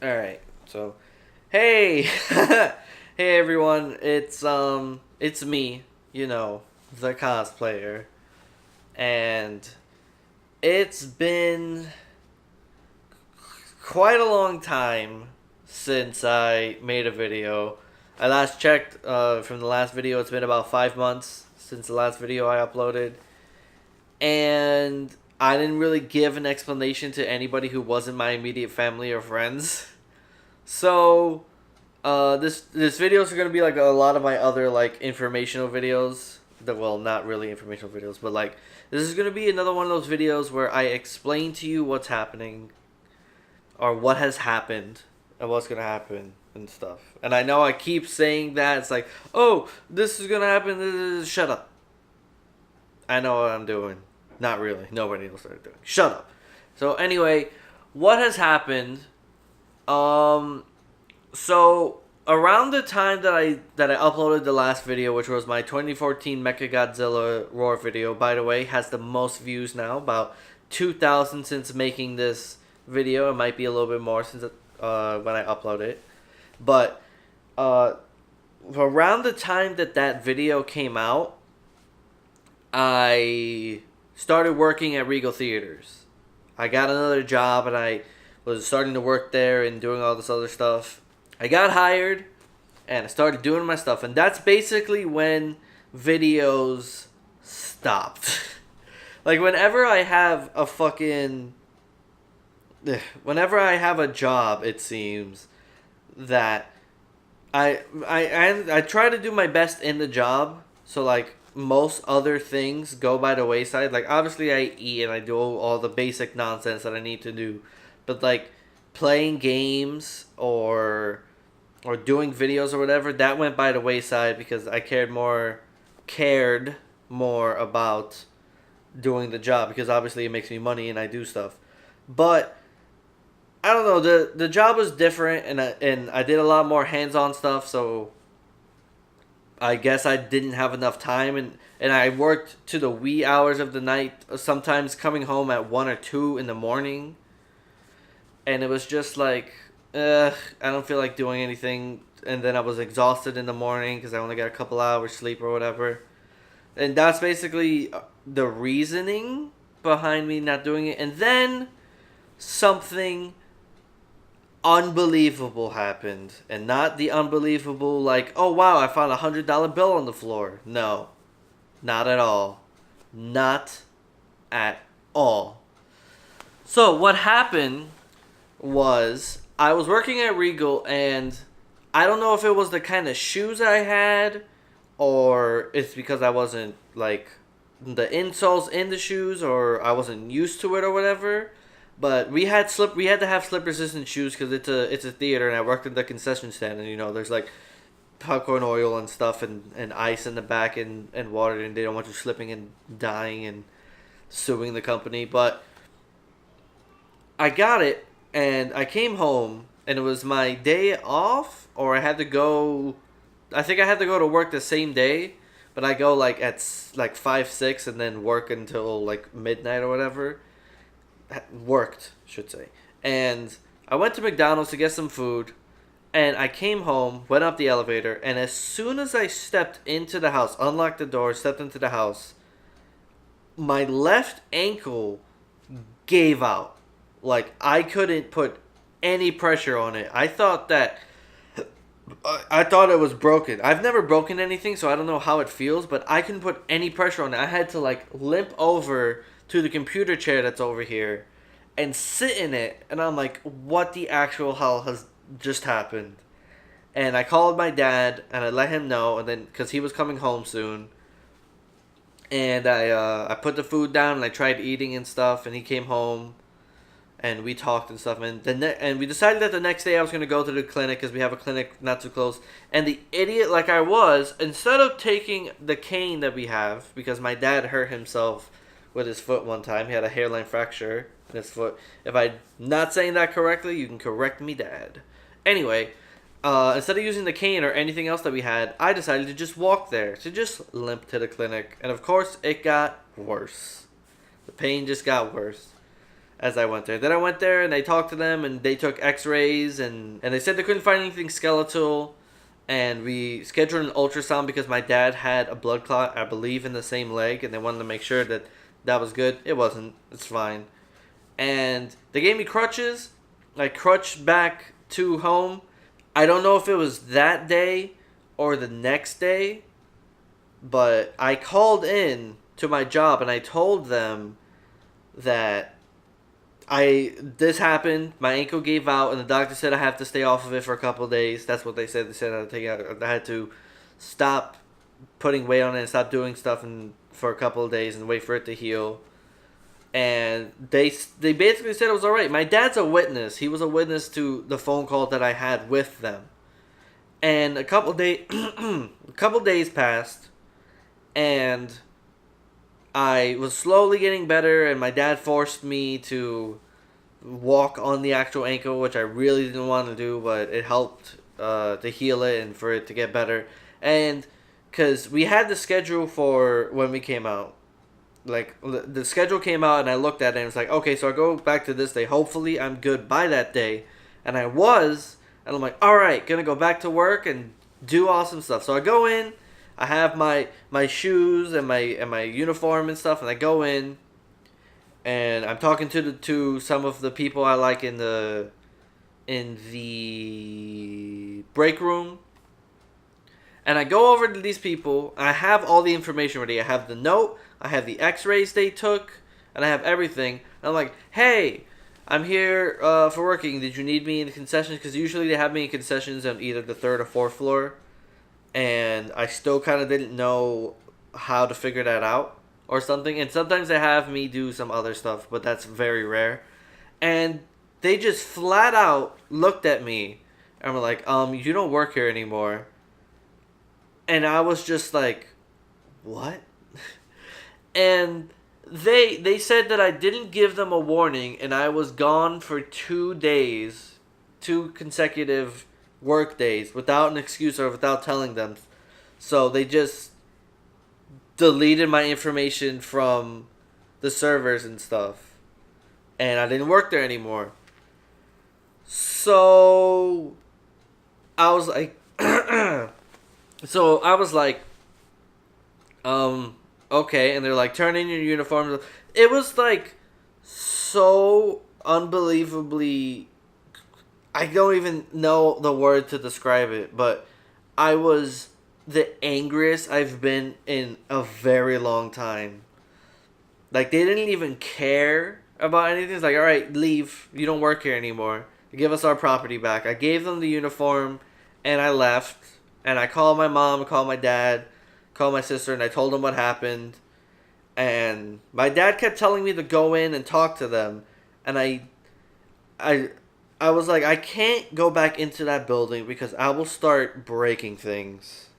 All right. So, hey, hey everyone. It's me. The cosplayer, and it's been quite a long time since I made a video. I last checked. From the last video, it's been about 5 months since the last video I uploaded, and I didn't really give an explanation to anybody who wasn't my immediate family or friends. So this video is gonna be like a lot of my other like informational videos. Well, not really informational videos, but like this is gonna be another one of those videos where I explain to you what's happening, or what has happened, and what's gonna happen and stuff. And I know I keep saying that it's like, oh, this is gonna happen. Shut up. I know what I'm doing. Not really. Nobody knows what I'm doing. Shut up. So anyway, what has happened? Um, So around the time that I uploaded the last video, which was my 2014 Mechagodzilla Roar video, by the way, has the most views now, about 2,000 since making this video. It might be a little bit more since when I upload it, but uh, around the time that video came out, I started working at Regal Theaters. I got another job and I was starting to work there and doing all this other stuff. I got hired and I started doing my stuff, and that's basically when videos stopped. Like whenever I have a fucking whenever I have a job, it seems that I try to do my best in the job. So like most other things go by the wayside. Like obviously I eat and I do all the basic nonsense that I need to do, but like playing games or doing videos or whatever, that went by the wayside because I cared more about doing the job, because obviously it makes me money and I do stuff. But I don't know, the job was different, and I did a lot more hands-on stuff, so I guess I didn't have enough time, and I worked to the wee hours of the night, sometimes coming home at 1 or 2 in the morning. And it was just like, I don't feel like doing anything. And then I was exhausted in the morning because I only got a couple hours sleep or whatever. And that's basically the reasoning behind me not doing it. And then something unbelievable happened. And not the unbelievable like, oh wow, I found $100 bill on the floor. No, not at all. Not at all. So what happened was I was working at Regal, and I don't know if it was the kind of shoes I had, or it's because I wasn't like the insoles in the shoes, or I wasn't used to it or whatever. But we had to have slip resistant shoes because it's a theater, and I worked in the concession stand, and there's like popcorn oil and stuff, and ice in the back, and water, and they don't want you slipping and dying and suing the company. But I got it, and I came home, and it was my day off, or I had to go. I think I had to go to work the same day, but I go like at like 5, 6, and then work until like midnight or whatever. Worked, should say. And I went to McDonald's to get some food, and I came home, went up the elevator, and as soon as I stepped into the house, unlocked the door, stepped into the house, my left ankle gave out. Like, I couldn't put any pressure on it. I thought it was broken. I've never broken anything, so I don't know how it feels, but I couldn't put any pressure on it. I had to like limp over to the computer chair that's over here and sit in it, and I'm like, what the actual hell has just happened? And I called my dad and I let him know, and then because he was coming home soon, and I put the food down and I tried eating and stuff, and he came home and we talked and stuff, and and we decided that the next day I was going to go to the clinic because we have a clinic not too close. And the idiot like I was, instead of taking the cane that we have, because my dad hurt himself with his foot one time, he had a hairline fracture in his foot. If I'm not saying that correctly, you can correct me, Dad. Anyway, instead of using the cane or anything else that we had, I decided to just walk there, to just limp to the clinic. And of course, it got worse. The pain just got worse. as I went there. Then I went there and I talked to them and they took X-rays and they said they couldn't find anything skeletal. And we scheduled an ultrasound because my dad had a blood clot, I believe, in the same leg, and they wanted to make sure that that was good. It wasn't. It's fine. And they gave me crutches. I crutched back to home. I don't know if it was that day or the next day, but I called in to my job and I told them that this happened. My ankle gave out, and the doctor said I have to stay off of it for a couple of days. That's what they said. They said I had to stop putting weight on it and stop doing stuff for a couple of days and wait for it to heal. And they basically said it was all right. My dad's a witness. He was a witness to the phone call that I had with them. And a couple days passed, and I was slowly getting better, and my dad forced me to walk on the actual ankle, which I really didn't want to do, but it helped to heal it and for it to get better. And because we had the schedule for when we came out. Like, the schedule came out, and I looked at it, and it was like, okay, so I go back to this day. Hopefully, I'm good by that day. And I was, and I'm like, all right, gonna go back to work and do awesome stuff. So I go in, I have my shoes and my uniform and stuff, and I go in, and I'm talking to some of the people I like in the break room. And I go over to these people. I have all the information ready. I have the note. I have the X-rays they took, and I have everything. And I'm like, hey, I'm here for working. Did you need me in the concessions? Because usually they have me in concessions on either the third or fourth floor. And I still kind of didn't know how to figure that out or something. And sometimes they have me do some other stuff, but that's very rare. And they just flat out looked at me and were like, you don't work here anymore. And I was just like, what? And they said that I didn't give them a warning, and I was gone for 2 days, 2 consecutive work days, without an excuse or without telling them. So they just deleted my information from the servers and stuff. And I didn't work there anymore. So I was like... So I was like, okay, and they're like, turn in your uniforms. It was like so unbelievably, I don't even know the word to describe it, but I was the angriest I've been in a very long time. Like, they didn't even care about anything. It's like, all right, leave. You don't work here anymore. Give us our property back. I gave them the uniform, and I left. And I called my mom, called my dad, called my sister, and I told them what happened. And my dad kept telling me to go in and talk to them. And I was like, I can't go back into that building because I will start breaking things.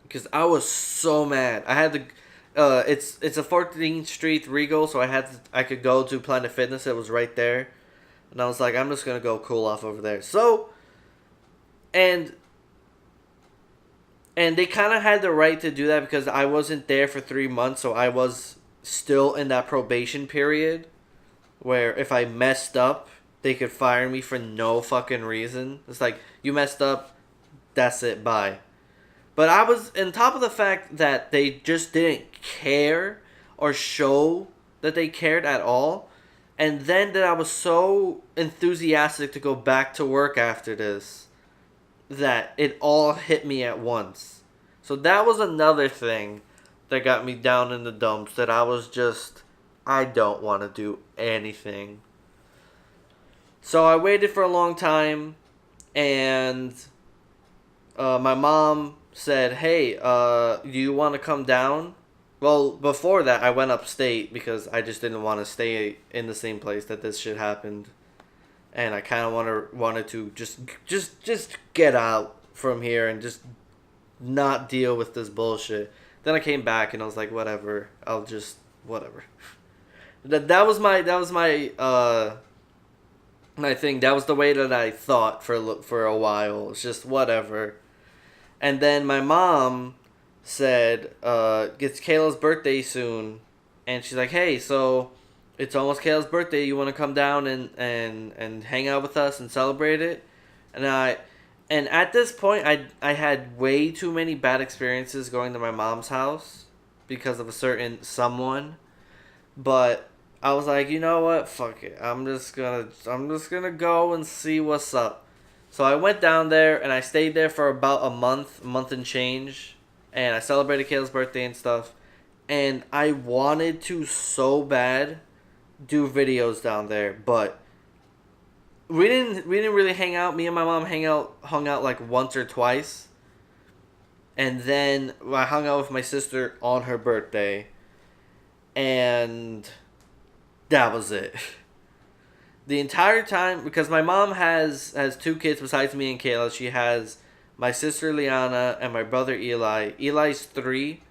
Because I was so mad. I had to, it's a 14th Street Regal, so I could go to Planet Fitness. It was right there. And I was like, I'm just going to go cool off over there. So... And they kind of had the right to do that because I wasn't there for 3 months, so I was still in that probation period where if I messed up, they could fire me for no fucking reason. It's like, you messed up, that's it, bye. But I was on top of the fact that they just didn't care or show that they cared at all. And then that I was so enthusiastic to go back to work after this that it all hit me at once. So that was another thing that got me down in the dumps, that I was just, I don't want to do anything. So I waited for a long time, and my mom said, hey, do you want to come down? Well, before that, I went upstate because I just didn't want to stay in the same place that this shit happened. And I kind of wanted to just get out from here and just not deal with this bullshit. Then I came back and I was like, whatever. I'll just whatever. That was my my thing. That was the way that I thought for a while. It's just whatever. And then my mom said, it's Kayla's birthday soon, and she's like, hey, so it's almost Kayla's birthday. You want to come down and hang out with us and celebrate it?" And and at this point, I had way too many bad experiences going to my mom's house because of a certain someone. But I was like, you know what? Fuck it. I'm just gonna go and see what's up. So I went down there and I stayed there for about a month and change, and I celebrated Kayla's birthday and stuff. And I wanted to so bad do videos down there, but we didn't really hang out. Me and my mom hung out like once or twice, and then I hung out with my sister on her birthday, and that was it. The entire time, because my mom has two kids besides me and Kayla. She has my sister Liana and my brother Eli. Eli's 3,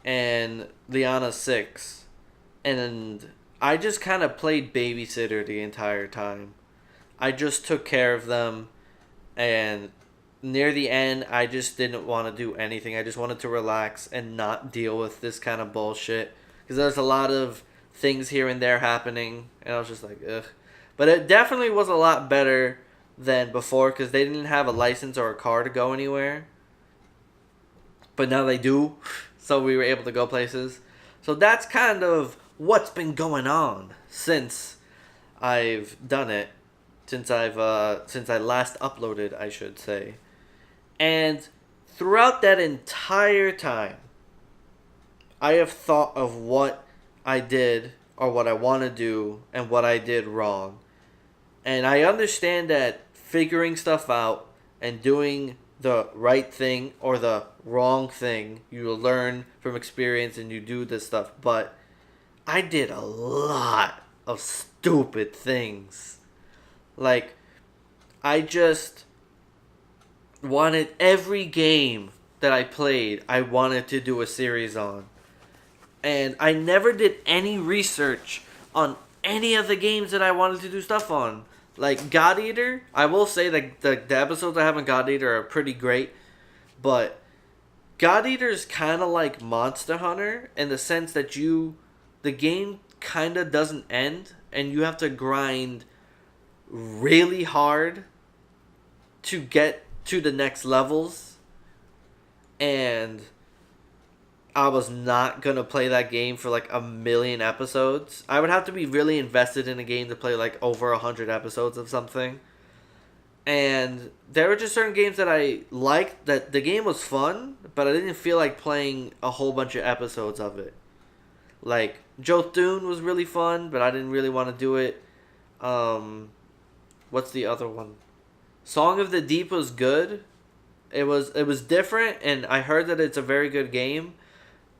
and Liana's 6, and I just kind of played babysitter the entire time. I just took care of them, and near the end, I just didn't want to do anything. I just wanted to relax and not deal with this kind of bullshit. Because there's a lot of things here and there happening, and I was just like, ugh. But it definitely was a lot better than before, because they didn't have a license or a car to go anywhere. But now they do, so we were able to go places. So that's kind of what's been going on since I've done it. Since I last uploaded, I should say. And throughout that entire time, I have thought of what I did or what I want to do and what I did wrong. And I understand that figuring stuff out and doing the right thing or the wrong thing, you learn from experience and you do this stuff. But I did a lot of stupid things. Like, I just wanted every game that I played, I wanted to do a series on. And I never did any research on any of the games that I wanted to do stuff on. Like God Eater, I will say that the episodes I have on God Eater are pretty great. But God Eater is kind of like Monster Hunter in the sense that the game kind of doesn't end, and you have to grind really hard to get to the next levels. And I was not gonna play that game for like a million episodes. I would have to be really invested in a game to play like over 100 episodes of something. And there were just certain games that I liked, that the game was fun, but I didn't feel like playing a whole bunch of episodes of it. Like Jotun was really fun, but I didn't really want to do it. What's the other one? Song of the Deep was good. It was different, and I heard that it's a very good game.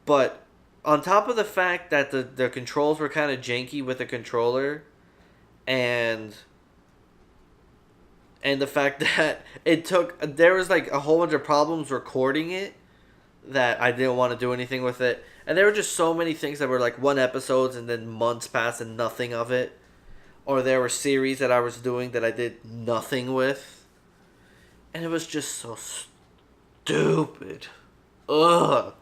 But on top of the fact that the controls were kind of janky with the controller, and the fact that there was like a whole bunch of problems recording it, that I didn't want to do anything with it. And there were just so many things that were like one episodes and then months passed and nothing of it. Or there were series that I was doing that I did nothing with. And it was just so stupid. Ugh.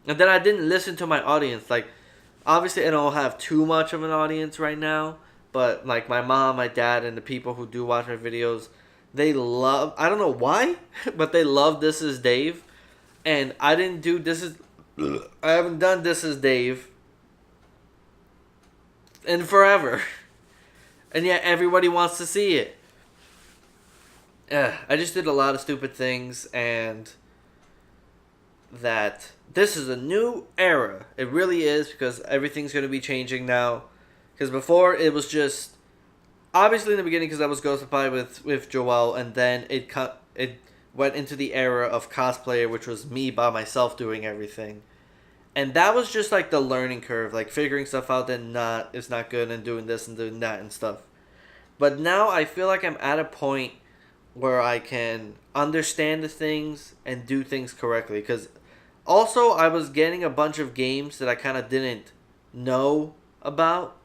And then I didn't listen to my audience. Like, obviously I don't have too much of an audience right now. But like my mom, my dad, and the people who do watch my videos, they love, I don't know why, but they love This Is Dave. And I didn't do I haven't done This Is Dave in forever. And yet everybody wants to see it. I just did a lot of stupid things, and that this is a new era. It really is, because everything's going to be changing now. Because before it was just, obviously in the beginning, because I was Ghost of Pie with Joel, and then it went into the era of cosplayer, which was me by myself doing everything. And that was just like the learning curve, like figuring stuff out that is not good, and doing this and doing that and stuff. But now I feel like I'm at a point where I can understand the things and do things correctly. Because also I was getting a bunch of games that I kind of didn't know about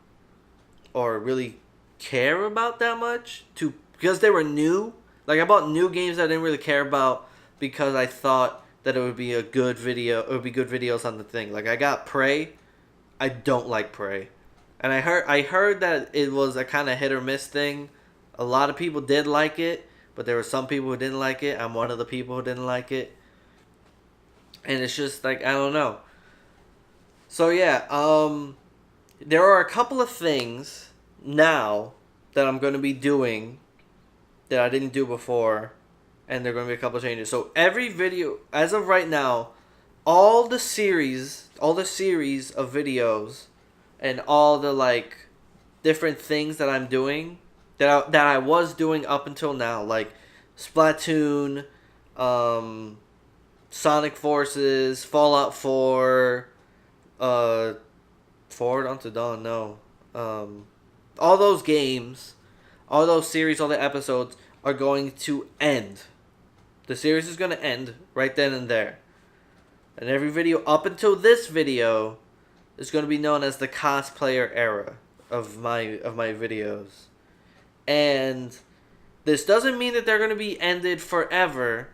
or really care about that much, because they were new. Like, I bought new games that I didn't really care about because I thought that it would be a good video. It would be good videos on the thing. Like, I got Prey. I don't like Prey. And I heard that it was a kind of hit or miss thing. A lot of people did like it, but there were some people who didn't like it. I'm one of the people who didn't like it. And it's just like, I don't know. So yeah, there are a couple of things now that I'm going to be doing that I didn't do before, and there are going to be a couple of changes. So every video, as of right now, all the series of videos, and all the like different things that I'm doing, that I was doing up until now, like Splatoon, Sonic Forces, Fallout 4, Forward Unto Dawn, no. All those games, all those series, all the episodes are going to end. The series is going to end right then and there. And every video up until this video is going to be known as the cosplayer era of my videos. And this doesn't mean that they're going to be ended forever.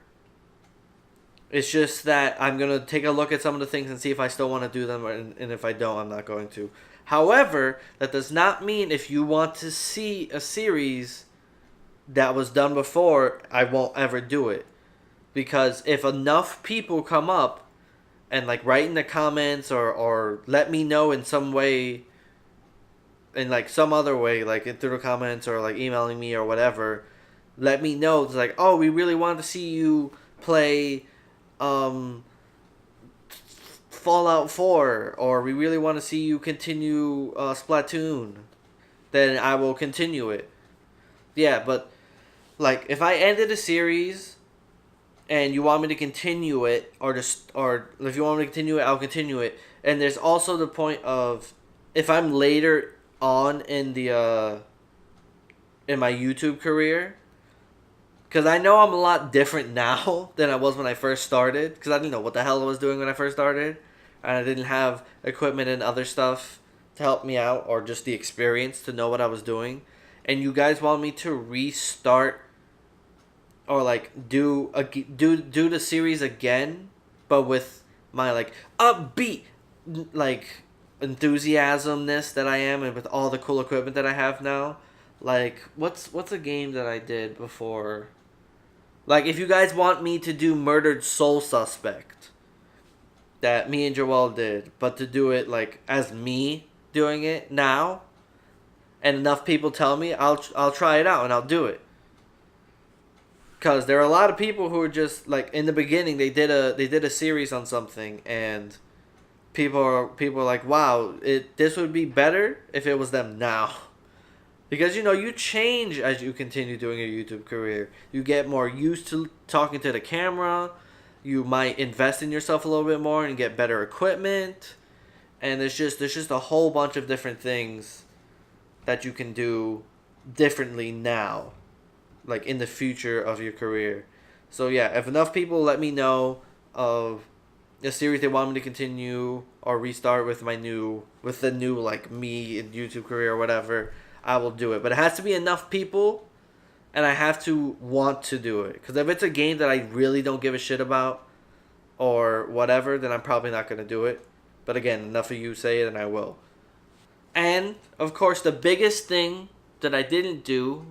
It's just that I'm going to take a look at some of the things and see if I still want to do them, and if I don't, I'm not going to. However, that does not mean if you want to see a series that was done before, I won't ever do it. Because if enough people come up and like write in the comments, or let me know in some way, in like some other way, like through the comments or like emailing me or whatever, let me know. It's like, oh, we really wanted to see you play Fallout 4, or we really want to see you continue Splatoon, then I will continue it. Yeah, but like if I ended a series and you want me to continue it, or if you want me to continue it, I'll continue it. And there's also the point of, if I'm later on in the in my YouTube career, because I know I'm a lot different now than I was when I first started, because I didn't know what the hell I was doing when I first started, and I didn't have equipment and other stuff to help me out, or just the experience to know what I was doing. And you guys want me to restart, or like do the series again, but with my like upbeat like enthusiasmness that I am, and with all the cool equipment that I have now. Like what's a game that I did before? Like if you guys want me to do Murdered Soul Suspect, that me and Joel did, but to do it like as me doing it now, and enough people tell me, I'll try it out and I'll do it. Cause there are a lot of people who are just like, in the beginning they did a series on something, and people are like, wow, this would be better if it was them now. Because, you know, you change as you continue doing your YouTube career. You get more used to talking to the camera. You might invest in yourself a little bit more and get better equipment. And there's just a whole bunch of different things that you can do differently now, like in the future of your career. So yeah, if enough people let me know of a series they want me to continue or restart with the new like me in YouTube career or whatever, I will do it. But it has to be enough people, and I have to want to do it. Because if it's a game that I really don't give a shit about or whatever, then I'm probably not going to do it. But again, enough of you say it and I will. And, of course, the biggest thing that I didn't do,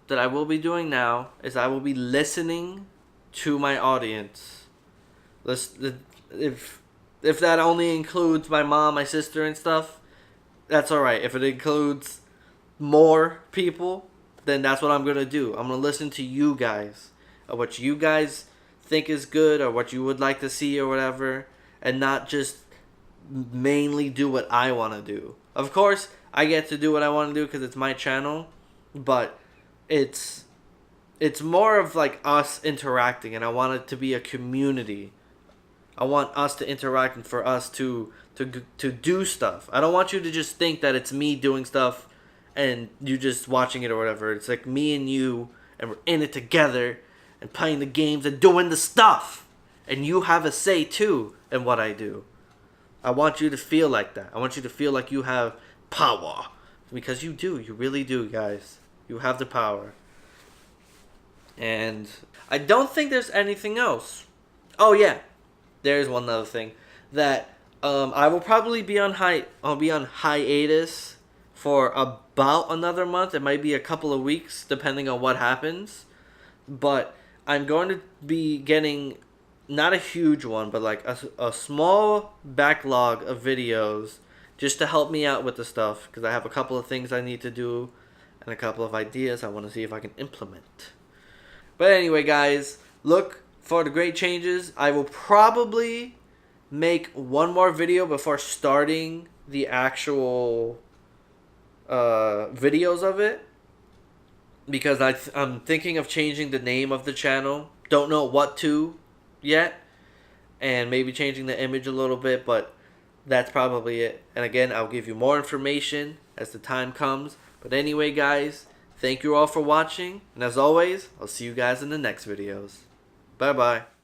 that I will be doing now, is I will be listening to my audience. If that only includes my mom, my sister, and stuff, that's alright. If it includes more people, then that's what I'm going to do. I'm going to listen to you guys, or what you guys think is good, or what you would like to see, or whatever, and not just mainly do what I want to do. Of course, I get to do what I want to do because it's my channel, but it's more of like us interacting, and I want it to be a community. I want us to interact and for us to do stuff. I don't want you to just think that it's me doing stuff and you just watching it or whatever. It's like me and you, and we're in it together and playing the games and doing the stuff. And you have a say too in what I do. I want you to feel like that. I want you to feel like you have power. Because you do. You really do, guys. You have the power. And I don't think there's anything else. Oh yeah, there's one other thing. That I will probably be on hiatus for about another month. It might be a couple of weeks depending on what happens. But I'm going to be getting not a huge one, but like a small backlog of videos just to help me out with the stuff, because I have a couple of things I need to do and a couple of ideas I want to see if I can implement. But anyway, guys, look for the great changes. I will probably make one more video before starting the actual videos of it, because I'm thinking of changing the name of the channel. Don't know what to yet, and maybe changing the image a little bit, but that's probably it. And again, I'll give you more information as the time comes. But anyway, guys, thank you all for watching, and as always, I'll see you guys in the next videos. Bye bye.